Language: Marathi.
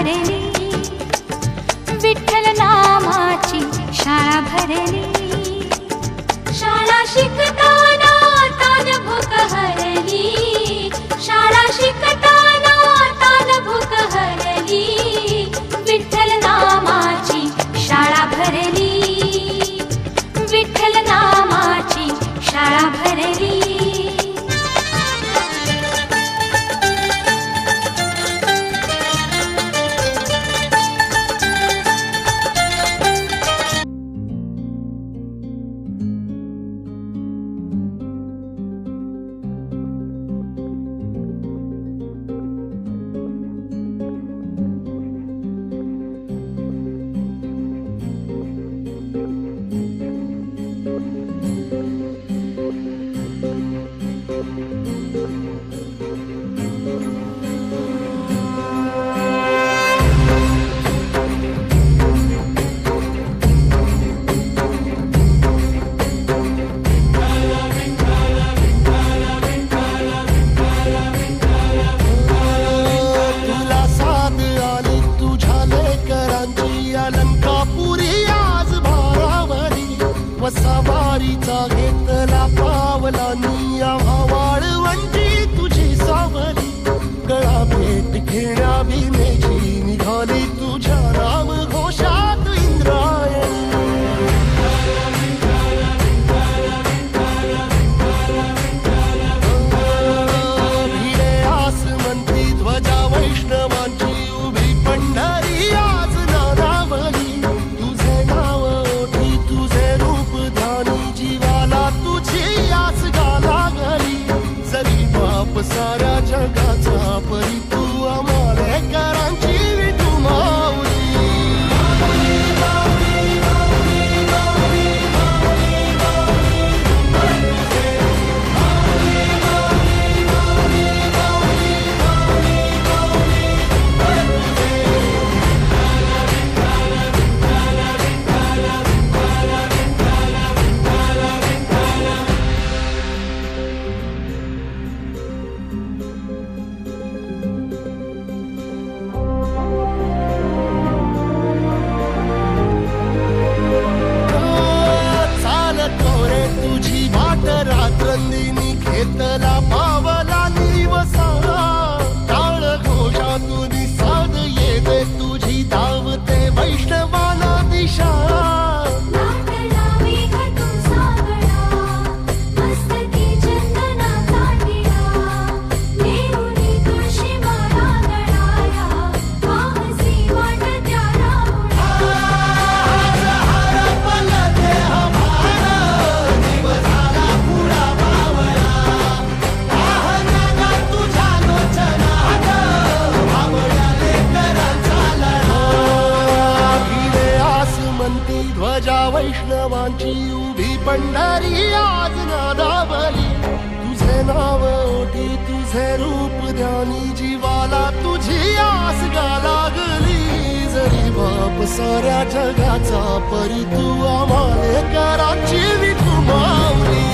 भरली, विठ्ठल नामाची शाळा भरली. शाळा शिकताना तान भूक हरली, शाळा शिकताना तान भूक हरली. विठ्ठल नामाची शाळा भरली, विठ्ठल नामाची शाळा भरली. वसावारीचा घेतला पावला निया वाळवंटी तुझी सावली. गळा भेट घेण्या भीमेची निघाली तुझ्या राम घोषात इंद्रायणी. भिडे आसमंती ध्वजा वैष्णवांची उभी पंढरी आज नारावली. तुझे नाव ओठी तुझे रूप जीवाला तुझी आस गाला गली. जरी बाप साऱ्या जगाचा परी तू आमालेकरांची विठू माऊली. रात्रंदिनी घेतला पावला निवसा. टाळ घोषातून साध येते तुझी धावते वैष्णवाना दिशा. ध्वजा वैष्णवांची उभी पंढरी आज नादावली. तुझे नाव ओठी तुझे रूप ध्यानी जीवाला तुझी आस गा लागली. जरी बाप साऱ्या जगाचा परी तू आमालेकरांची विठू माऊली.